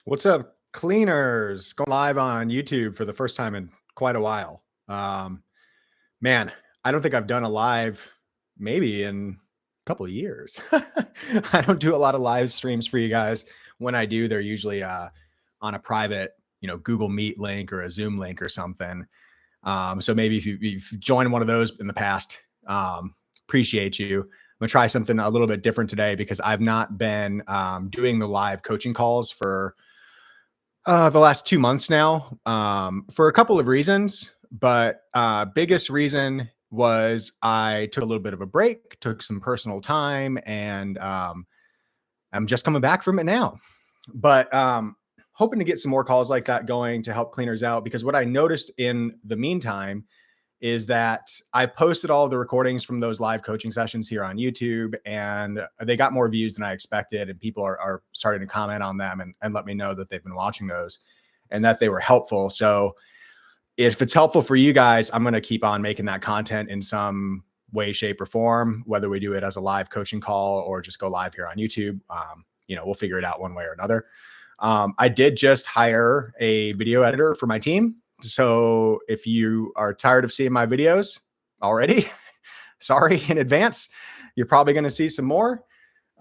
What's up, cleaners? Going live on YouTube for the first time in quite a while. Man, I don't think I've done a live maybe in a couple of years. I don't do a lot of live streams for you guys. When I do, they're usually on a private, Google Meet link or a Zoom link or something. So maybe if you've joined one of those in the past, appreciate you. I'm gonna try something a little bit different today because I've not been doing the live coaching calls for the last 2 months now, for a couple of reasons, but biggest reason was I took a little bit of a break, took some personal time, and I'm just coming back from it now. But hoping to get some more calls like that going to help cleaners out, because what I noticed in the meantime is that I posted all of the recordings from those live coaching sessions here on YouTube, and they got more views than I expected. And people are starting to comment on them and let me know that they've been watching those and that they were helpful. So if it's helpful for you guys, I'm going to keep on making that content in some way, shape, or form, whether we do it as a live coaching call or just go live here on YouTube. We'll figure it out one way or another. I did just hire a video editor for my team. So if you are tired of seeing my videos already, sorry in advance, you're probably going to see some more.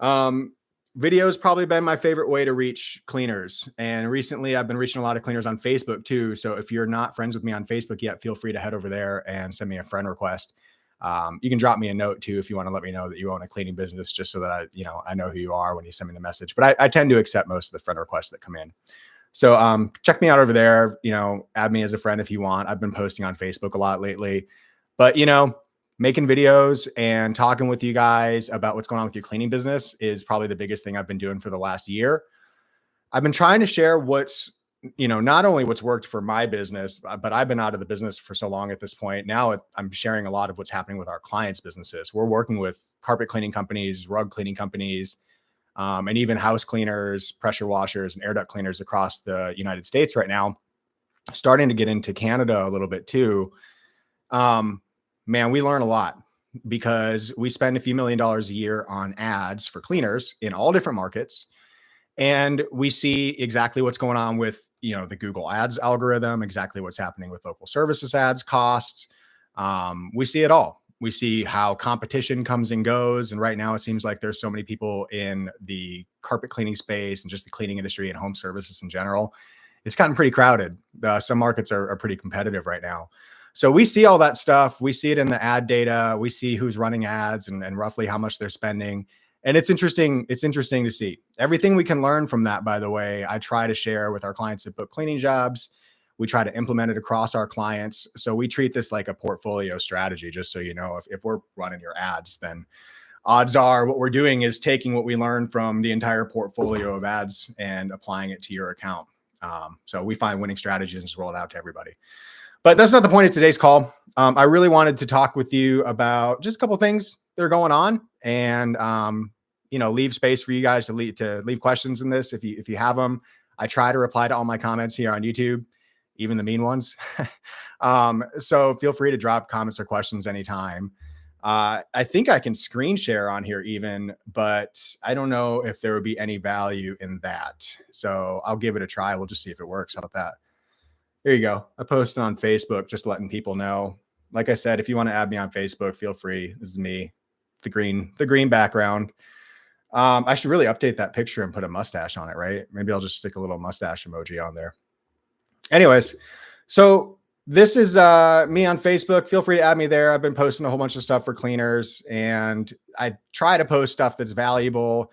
Videos probably been my favorite way to reach cleaners. And recently I've been reaching a lot of cleaners on Facebook too. So if you're not friends with me on Facebook yet, feel free to head over there and send me a friend request. You can drop me a note too if you want to let me know that you own a cleaning business, just so that I know who you are when you send me the message. But I tend to accept most of the friend requests that come in. So check me out over there, add me as a friend if you want. I've been posting on Facebook a lot lately, but making videos and talking with you guys about what's going on with your cleaning business is probably the biggest thing I've been doing for the last year. I've been trying to share what's, not only what's worked for my business, but I've been out of the business for so long at this point. Now I'm sharing a lot of what's happening with our clients' businesses. We're working with carpet cleaning companies, rug cleaning companies, and even house cleaners, pressure washers, and air duct cleaners across the United States right now, starting to get into Canada a little bit too. Man, we learn a lot because we spend a few $1 million a year on ads for cleaners in all different markets. And we see exactly what's going on with, the Google ads algorithm, exactly what's happening with local services ads costs. We see it all. We see how competition comes and goes. And right now it seems like there's so many people in the carpet cleaning space and just the cleaning industry and home services in general. It's gotten pretty crowded. Some markets are pretty competitive right now. So we see all that stuff. We see it in the ad data. We see who's running ads and roughly how much they're spending. And it's interesting. It's interesting to see everything we can learn from that. By the way, I try to share with our clients at BookCleaningJobs. We try to implement it across our clients. So we treat this like a portfolio strategy, just so you know, if we're running your ads, then odds are what we're doing is taking what we learned from the entire portfolio of ads and applying it to your account. So we find winning strategies and just roll it out to everybody. But that's not the point of today's call. I really wanted to talk with you about just a couple of things that are going on, and leave space for you guys to leave questions in this if you have them. I try to reply to all my comments here on YouTube, even the mean ones. So feel free to drop comments or questions anytime. I think I can screen share on here even, but I don't know if there would be any value in that. So I'll give it a try. We'll just see if it works. How about that? There you go. I posted on Facebook, just letting people know. Like I said, if you want to add me on Facebook, feel free. This is me, the green background. I should really update that picture and put a mustache on it, right? Maybe I'll just stick a little mustache emoji on there. Anyways, so this is me on Facebook. Feel free to add me there. I've been posting a whole bunch of stuff for cleaners, and I try to post stuff that's valuable.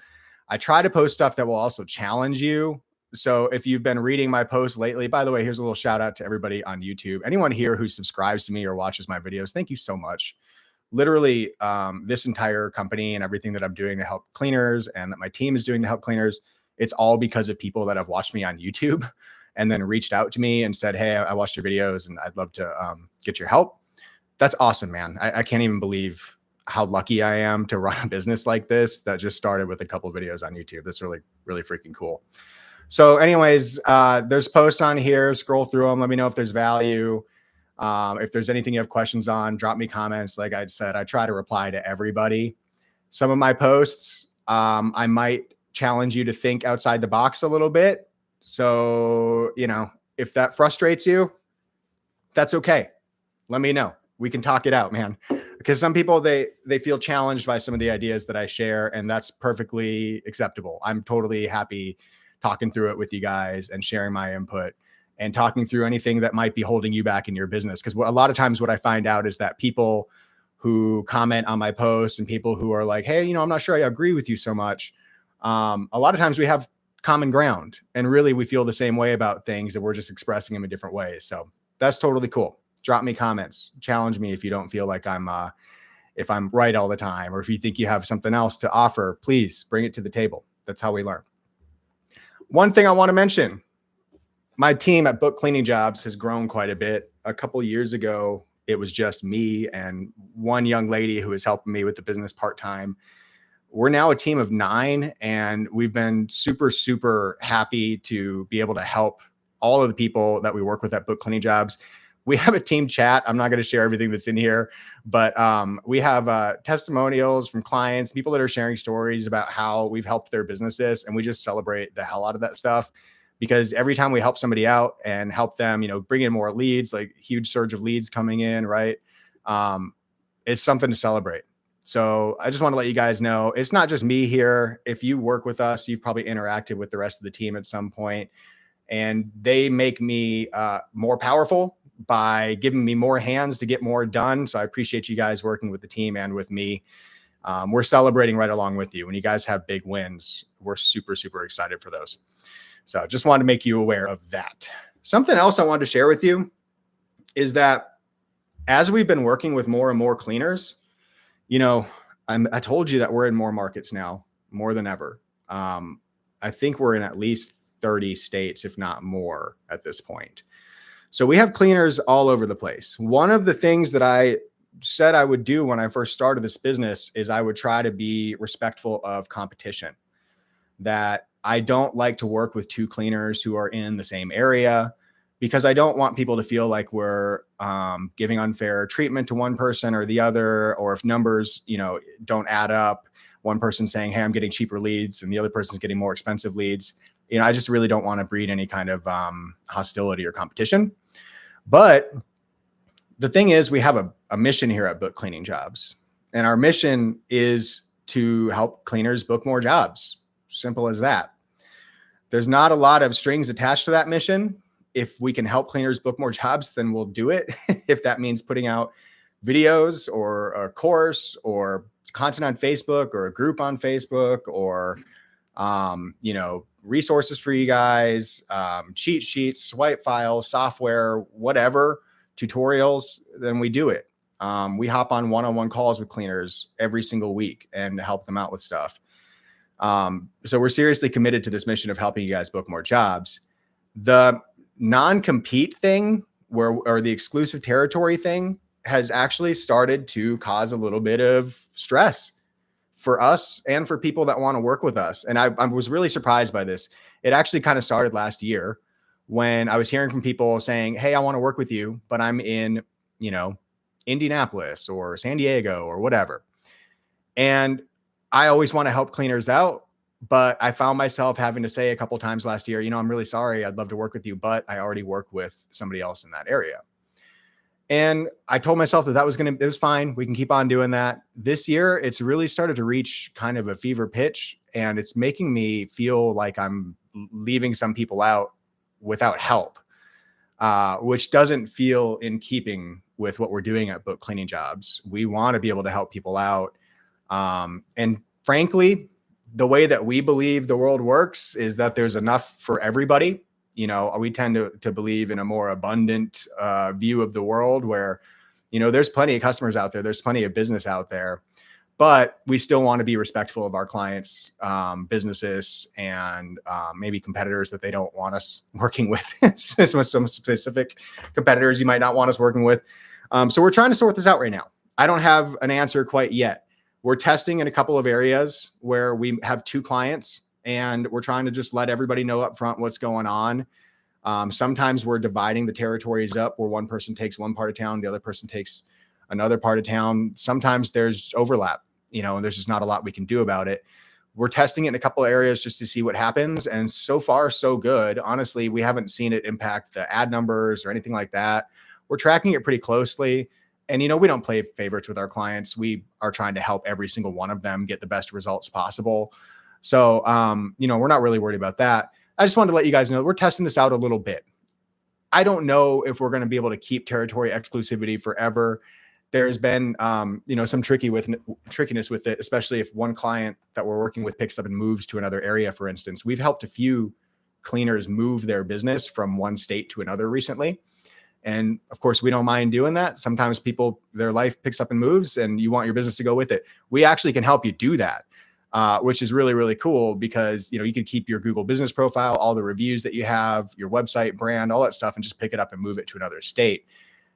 I try to post stuff that will also challenge you. So if you've been reading my posts lately, by the way, here's a little shout out to everybody on YouTube. Anyone here who subscribes to me or watches my videos, thank you so much. Literally, this entire company and everything that I'm doing to help cleaners and that my team is doing to help cleaners, it's all because of people that have watched me on YouTube and then reached out to me and said, hey, I watched your videos and I'd love to get your help. That's awesome, man. I can't even believe how lucky I am to run a business like this that just started with a couple of videos on YouTube. That's really, really freaking cool. So anyways, there's posts on here. Scroll through them. Let me know if there's value. If there's anything you have questions on, drop me comments. Like I said, I try to reply to everybody. Some of my posts, I might challenge you to think outside the box a little bit. So, if that frustrates you, that's okay. Let me know. We can talk it out, man. Because some people, they feel challenged by some of the ideas that I share, and that's perfectly acceptable. I'm totally happy talking through it with you guys and sharing my input and talking through anything that might be holding you back in your business. Because a lot of times what I find out is that people who comment on my posts and people who are like, hey, I'm not sure I agree with you so much. A lot of times we have common ground, and really we feel the same way about things, and we're just expressing them in different ways. So that's totally cool. Drop me comments, challenge me if you don't feel like if I'm right all the time, or if you think you have something else to offer, please bring it to the table. That's how we learn. One thing I want to mention, my team at BookCleaningJobs has grown quite a bit. A couple of years ago, it was just me and one young lady who is helping me with the business part-time. We're now a team of 9, and we've been super, super happy to be able to help all of the people that we work with at BookCleaningJobs. We have a team chat. I'm not going to share everything that's in here, but we have testimonials from clients, people that are sharing stories about how we've helped their businesses, and we just celebrate the hell out of that stuff, because every time we help somebody out and help them, bring in more leads, like huge surge of leads coming in, right? It's something to celebrate. So I just want to let you guys know, it's not just me here. If you work with us, you've probably interacted with the rest of the team at some point, and they make me more powerful by giving me more hands to get more done. So I appreciate you guys working with the team and with me. We're celebrating right along with you. When you guys have big wins, we're super, super excited for those. So just wanted to make you aware of that. Something else I wanted to share with you is that as we've been working with more and more cleaners, I told you that we're in more markets now, more than ever. I think we're in at least 30 states, if not more at this point. So we have cleaners all over the place. One of the things that I said I would do when I first started this business is I would try to be respectful of competition, that I don't like to work with 2 cleaners who are in the same area, because I don't want people to feel like we're giving unfair treatment to one person or the other, or if numbers, don't add up, one person saying, hey, I'm getting cheaper leads, and the other person's getting more expensive leads. I just really don't want to breed any kind of hostility or competition. But the thing is, we have a mission here at BookCleaningJobs, and our mission is to help cleaners book more jobs. Simple as that. There's not a lot of strings attached to that mission. If we can help cleaners book more jobs, then we'll do it. If that means putting out videos or a course or content on Facebook or a group on Facebook, or, resources for you guys, cheat sheets, swipe files, software, whatever, tutorials, then we do it. We hop on one-on-one calls with cleaners every single week and help them out with stuff. So we're seriously committed to this mission of helping you guys book more jobs. The non-compete thing, or the exclusive territory thing, has actually started to cause a little bit of stress for us and for people that want to work with us. And I was really surprised by this. It actually kind of started last year when I was hearing from people saying, hey, I want to work with you, but I'm in, Indianapolis or San Diego or whatever. And I always want to help cleaners out, but I found myself having to say a couple of times last year, I'm really sorry. I'd love to work with you, but I already work with somebody else in that area. And I told myself that it was fine. We can keep on doing that. This year, it's really started to reach kind of a fever pitch, and it's making me feel like I'm leaving some people out without help, which doesn't feel in keeping with what we're doing at BookCleaningJobs. We want to be able to help people out. And frankly, the way that we believe the world works is that there's enough for everybody. We tend to believe in a more abundant view of the world where, there's plenty of customers out there. There's plenty of business out there, but we still want to be respectful of our clients' businesses and maybe competitors that they don't want us working with. Some specific competitors you might not want us working with. So we're trying to sort this out right now. I don't have an answer quite yet. We're testing in a couple of areas where we have 2 clients, and we're trying to just let everybody know up front what's going on. Sometimes we're dividing the territories up where one person takes one part of town, the other person takes another part of town. Sometimes there's overlap, and there's just not a lot we can do about it. We're testing it in a couple of areas just to see what happens. And so far, so good. Honestly, we haven't seen it impact the ad numbers or anything like that. We're tracking it pretty closely. And, we don't play favorites with our clients. We are trying to help every single one of them get the best results possible. So, we're not really worried about that. I just wanted to let you guys know we're testing this out a little bit. I don't know if we're going to be able to keep territory exclusivity forever. There's been, some trickiness with it, especially if one client that we're working with picks up and moves to another area, for instance. We've helped a few cleaners move their business from one state to another recently. And of course, we don't mind doing that. Sometimes their life picks up and moves and you want your business to go with it. We actually can help you do that, which is really, really cool because, you can keep your Google business profile, all the reviews that you have, your website, brand, all that stuff, and just pick it up and move it to another state.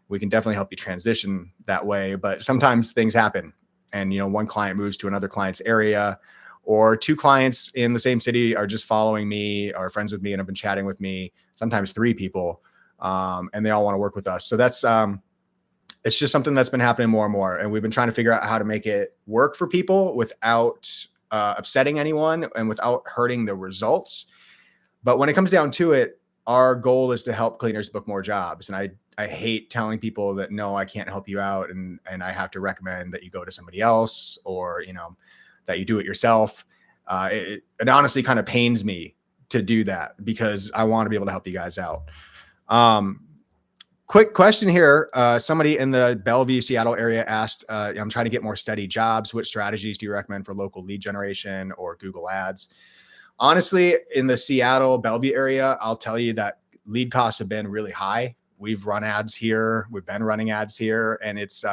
We can definitely help you transition that way. But sometimes things happen and, one client moves to another client's area, or two clients in the same city are just following me, are friends with me, and have been chatting with me, sometimes three people. And they all want to work with us. So that's, it's just something that's been happening more and more. And we've been trying to figure out how to make it work for people without upsetting anyone and without hurting the results. But when it comes down to it, our goal is to help cleaners book more jobs. And I hate telling people that, no, I can't help you out. And I have to recommend that you go to somebody else or, that you do it yourself. It honestly kind of pains me to do that because I want to be able to help you guys out. Quick question here. Somebody in the Bellevue, Seattle area asked, I'm trying to get more steady jobs. What strategies do you recommend for local lead generation or Google ads? Honestly, in the Seattle, Bellevue area, I'll tell you that lead costs have been really high. We've run ads here. We've been running ads here. And it's,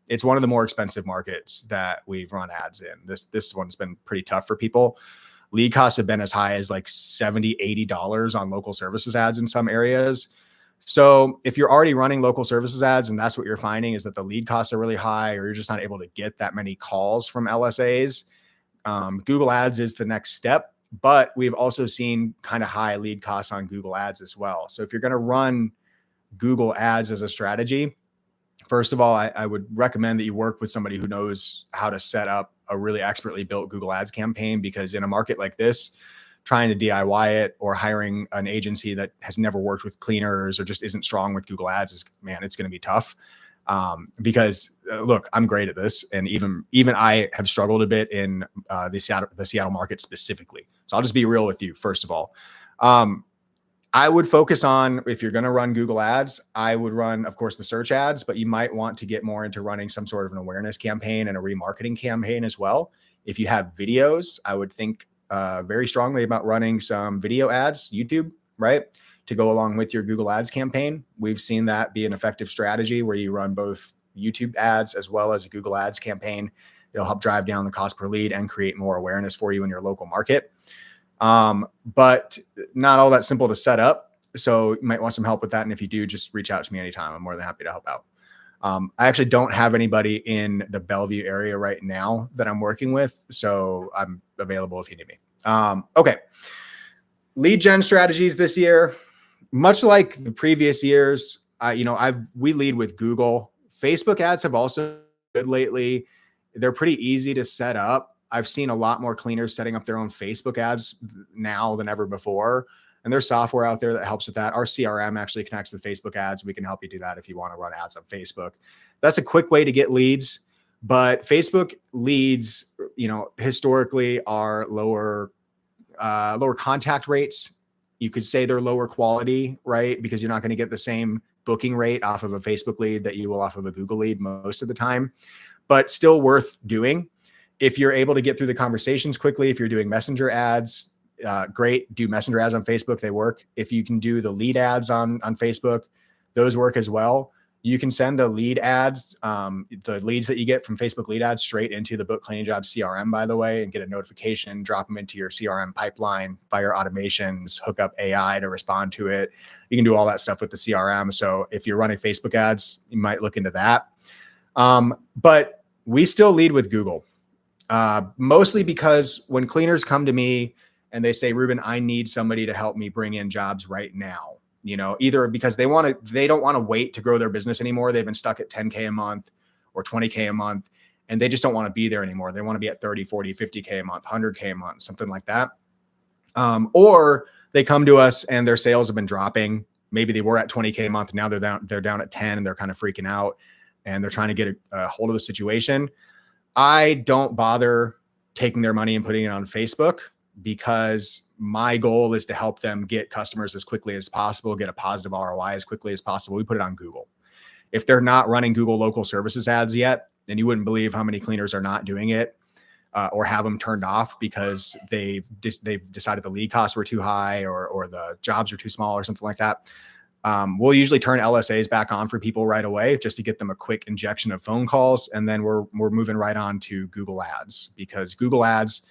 it's one of the more expensive markets that we've run ads in. This one's been pretty tough for people. Lead costs have been as high as like $70, $80 on local services ads in some areas. So if you're already running local services ads and that's what you're finding is that the lead costs are really high, or you're just not able to get that many calls from LSAs, Google ads is the next step. But we've also seen kind of high lead costs on Google ads as well. So if you're going to run Google ads as a strategy, first of all, I would recommend that you work with somebody who knows how to set up a really expertly built Google ads campaign, because in a market like this, trying to DIY it or hiring an agency that has never worked with cleaners or just isn't strong with Google ads it's going to be tough. Because look, I'm great at this. And even I have struggled a bit in the Seattle market specifically. So I'll just be real with you. First of all, I would focus on, if you're going to run Google ads, I would run, of course, the search ads, but you might want to get more into running some sort of an awareness campaign and a remarketing campaign as well. If you have videos, I would think very strongly about running some video ads, YouTube, right, to go along with your Google ads campaign. We've seen that be an effective strategy where you run both YouTube ads as well as a Google ads campaign. It'll help drive down the cost per lead and create more awareness for you in your local market. But not all that simple to set up. So you might want some help with that. And if you do, just reach out to me anytime. I'm more than happy to help out. I actually don't have anybody in the Bellevue area right now that I'm working with, so I'm available if you need me. Okay. Lead gen strategies this year, much like the previous years, we lead with Google. Facebook ads have also been good lately. They're pretty easy to set up. I've seen a lot more cleaners setting up their own Facebook ads now than ever before. And there's software out there that helps with that. Our CRM actually connects with Facebook ads. We can help you do that if you want to run ads on Facebook. That's a quick way to get leads. But Facebook leads, historically are lower contact rates. You could say they're lower quality, right? Because you're not going to get the same booking rate off of a Facebook lead that you will off of a Google lead most of the time, but still worth doing. If you're able to get through the conversations quickly, if you're doing messenger ads, great. Do messenger ads on Facebook. They work. If you can do the lead ads on Facebook, those work as well. You can send the lead ads, the leads that you get from Facebook lead ads straight into the BookCleaningJobs CRM, by the way, and get a notification, drop them into your CRM pipeline, fire automations, hook up AI to respond to it. You can do all that stuff with the CRM. So if you're running Facebook ads, you might look into that. But we still lead with Google, mostly because when cleaners come to me and they say, Reuben, I need somebody to help me bring in jobs right now. Either because they don't want to wait to grow their business anymore. They've been stuck at 10K a month or 20K a month. and they just don't want to be there anymore. They want to be at 30, 40, 50K a month, 100K a month, something like that. Or they come to us and their sales have been dropping. Maybe they were at 20K a month. Now they're down at 10 and they're kind of freaking out and they're trying to get a hold of the situation. I don't bother taking their money and putting it on Facebook, because my goal is to help them get customers as quickly as possible, get a positive ROI as quickly as possible. We put it on Google. If they're not running Google local services ads yet, then you wouldn't believe how many cleaners are not doing it, or have them turned off because they've decided the lead costs were too high, or the jobs are too small or something like that. We'll usually turn LSAs back on for people right away just to get them a quick injection of phone calls. And then we're moving right on to Google Ads, because Google Ads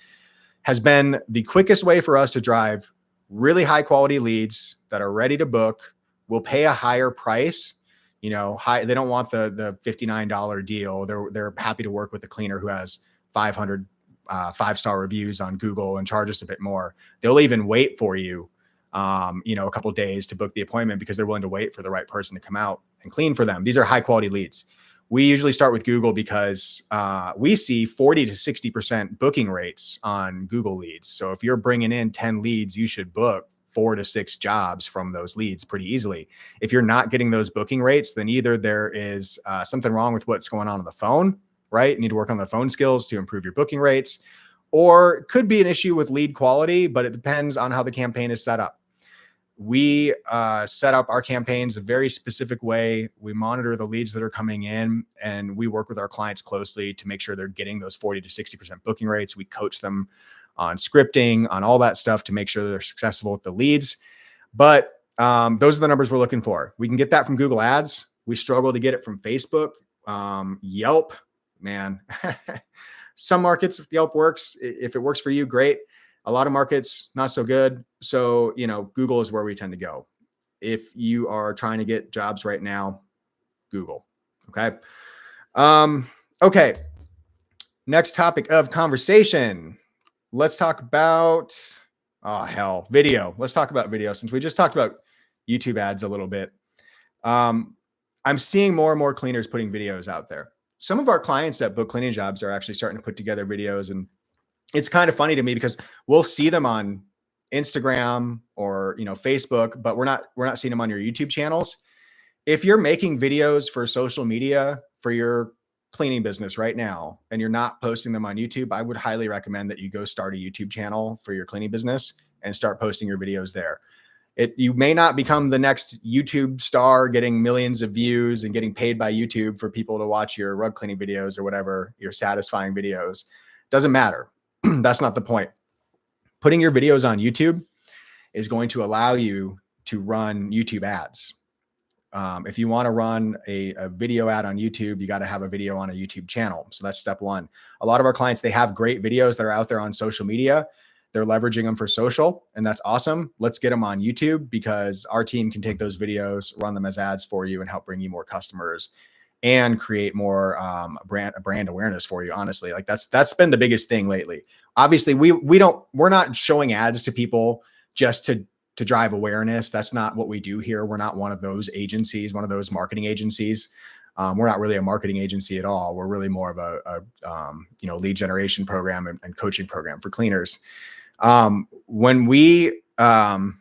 has been the quickest way for us to drive really high quality leads that are ready to book. We'll pay a higher price. They don't want the $59 deal. They're happy to work with a cleaner who has 500 5-star reviews on Google and charge us a bit more. They'll even wait for you, a couple of days to book the appointment, because they're willing to wait for the right person to come out and clean for them. These are high quality leads. We usually start with Google because we see 40 to 60% booking rates on Google leads. So if you're bringing in 10 leads, you should book 4 to 6 jobs from those leads pretty easily. If you're not getting those booking rates, then either there is something wrong with what's going on the phone, right? You need to work on the phone skills to improve your booking rates, or it could be an issue with lead quality, but it depends on how the campaign is set up. We set up our campaigns a very specific way. We monitor the leads that are coming in, and we work with our clients closely to make sure they're getting those 40 to 60% booking rates. We coach them on scripting, on all that stuff to make sure they're successful with the leads. But those are the numbers we're looking for. We can get that from Google Ads. We struggle to get it from Facebook. Yelp, man. Some markets, if Yelp works, if it works for you, great. A lot of markets, not so good. So, Google is where we tend to go. If you are trying to get jobs right now, Google. Okay. Okay. Next topic of conversation. Let's talk about, video. Let's talk about video, since we just talked about YouTube ads a little bit. I'm seeing more and more cleaners putting videos out there. Some of our clients at BookCleaningJobs are actually starting to put together videos, and it's kind of funny to me because we'll see them on Instagram or, Facebook, but we're not seeing them on your YouTube channels. If you're making videos for social media for your cleaning business right now, and you're not posting them on YouTube, I would highly recommend that you go start a YouTube channel for your cleaning business and start posting your videos there. You may not become the next YouTube star getting millions of views and getting paid by YouTube for people to watch your rug cleaning videos or whatever, your satisfying videos. Doesn't matter. That's not the point. Putting your videos on YouTube is going to allow you to run YouTube ads. If you want to run a video ad on YouTube, you got to have a video on a YouTube channel. So that's step one. A lot of our clients, they have great videos that are out there on social media. They're leveraging them for social, and that's awesome. Let's get them on YouTube, because our team can take those videos, run them as ads for you, and help bring you more customers and create more brand awareness for you. Honestly, like that's been the biggest thing lately. Obviously, we're not showing ads to people just to drive awareness. That's not what we do here. We're not one of those agencies, one of those marketing agencies. We're not really a marketing agency at all. We're really more of a lead generation program and coaching program for cleaners. When we want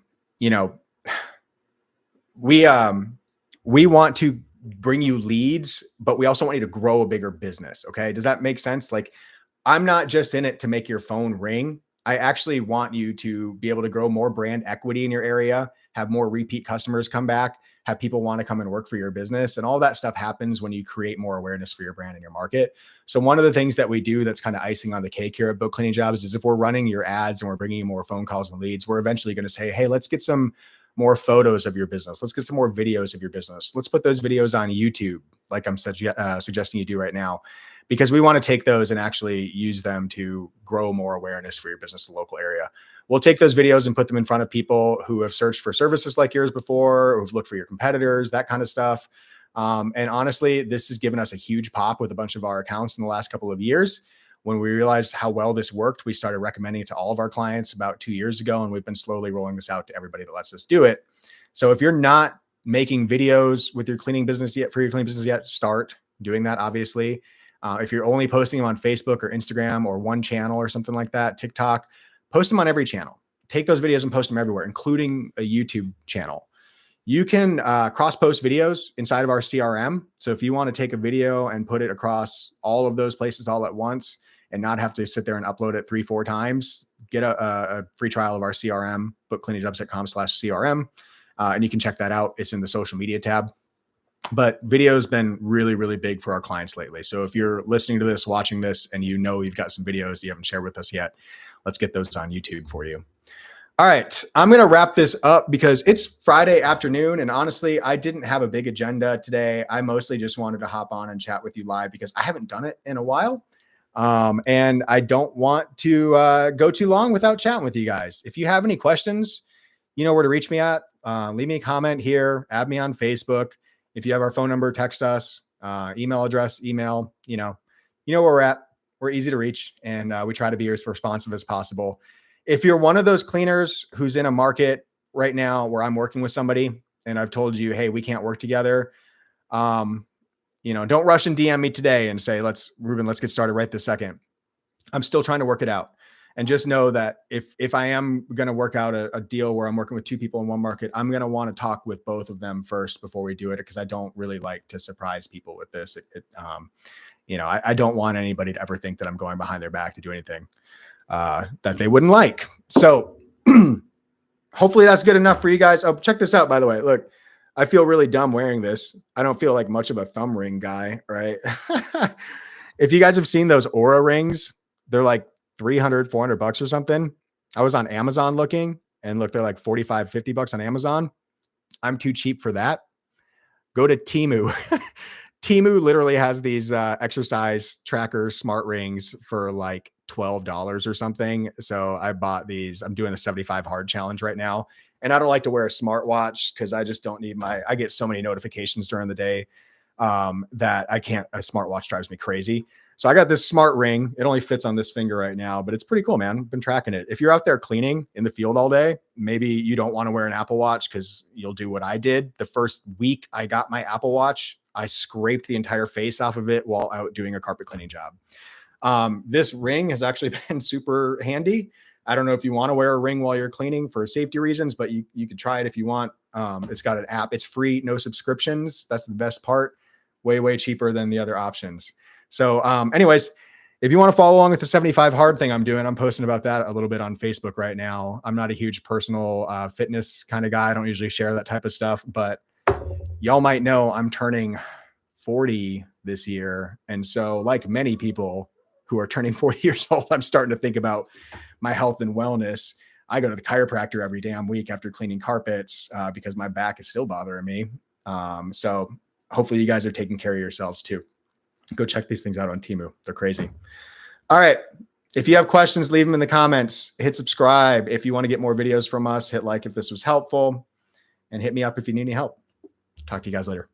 to bring you leads, but we also want you to grow a bigger business. Okay. Does that make sense? Like, I'm not just in it to make your phone ring. I actually want you to be able to grow more brand equity in your area, have more repeat customers come back, have people want to come and work for your business. And all that stuff happens when you create more awareness for your brand and your market. So one of the things that we do that's kind of icing on the cake here at BookCleaningJobs is if we're running your ads and we're bringing you more phone calls and leads, we're eventually going to say, hey, let's get some more photos of your business. Let's get some more videos of your business. Let's put those videos on YouTube, like I'm suggesting you do right now, because we want to take those and actually use them to grow more awareness for your business in the local area. We'll take those videos and put them in front of people who have searched for services like yours before, or who've looked for your competitors, that kind of stuff. And honestly, this has given us a huge pop with a bunch of our accounts in the last couple of years. When we realized how well this worked, we started recommending it to all of our clients about 2 years ago, and we've been slowly rolling this out to everybody that lets us do it. So if you're not making videos with your cleaning business yet, for your cleaning business yet, start doing that, obviously. If you're only posting them on Facebook or Instagram or one channel or something like that, TikTok, post them on every channel. Take those videos and post them everywhere, including a YouTube channel. You can cross-post videos inside of our CRM. So if you want to take a video and put it across all of those places all at once and not have to sit there and upload it 3-4 times, get a free trial of our CRM, bookcleaningjobs.com/CRM. And you can check that out. It's in the social media tab. But video has been really, really big for our clients lately. So if you're listening to this, watching this, and you know you've got some videos you haven't shared with us yet, let's get those on YouTube for you. All right, I'm going to wrap this up because it's Friday afternoon. And honestly, I didn't have a big agenda today. I mostly just wanted to hop on and chat with you live because I haven't done it in a while. And I don't want to go too long without chatting with you guys. If you have any questions, you know where to reach me at. Leave me a comment here, add me on Facebook. If you have our phone number, text us, email address, email, you know where we're at. We're easy to reach, and we try to be as responsive as possible. If you're one of those cleaners who's in a market right now where I'm working with somebody and I've told you, hey, we can't work together, don't rush and DM me today and say, Reuben, let's get started right this second. I'm still trying to work it out. And just know that if I am going to work out a deal where I'm working with 2 people in one market, I'm going to want to talk with both of them first before we do it, because I don't really like to surprise people with this. I don't want anybody to ever think that I'm going behind their back to do anything that they wouldn't like. So hopefully that's good enough for you guys. Oh, check this out, by the way. Look, I feel really dumb wearing this. I don't feel like much of a thumb ring guy, right? If you guys have seen those Aura rings, they're like $300, $400 or something. I was on Amazon looking, and look, they're like $45, $50 on Amazon. I'm too cheap for that. Go to Temu. Temu literally has these exercise tracker smart rings for like $12 or something. So I bought these. I'm doing a 75 hard challenge right now. And I don't like to wear a smartwatch because I just don't need I get so many notifications during the day that a smartwatch drives me crazy. So I got this smart ring. It only fits on this finger right now, but it's pretty cool, man. I've been tracking it. If you're out there cleaning in the field all day, maybe you don't want to wear an Apple Watch because you'll do what I did. The first week I got my Apple Watch, I scraped the entire face off of it while out doing a carpet cleaning job. This ring has actually been super handy. I don't know if you want to wear a ring while you're cleaning for safety reasons, but you could try it if you want. It's got an app. It's free, no subscriptions. That's the best part. Way, way cheaper than the other options. So anyways, if you want to follow along with the 75 hard thing I'm doing, I'm posting about that a little bit on Facebook right now. I'm not a huge personal fitness kind of guy. I don't usually share that type of stuff, but y'all might know I'm turning 40 this year. And so like many people who are turning 40 years old, I'm starting to think about my health and wellness. I go to the chiropractor every damn week after cleaning carpets because my back is still bothering me. So hopefully you guys are taking care of yourselves too. Go check these things out on Temu. They're crazy. All right. If you have questions, leave them in the comments. Hit subscribe. If you want to get more videos from us, hit like if this was helpful, and hit me up if you need any help. Talk to you guys later.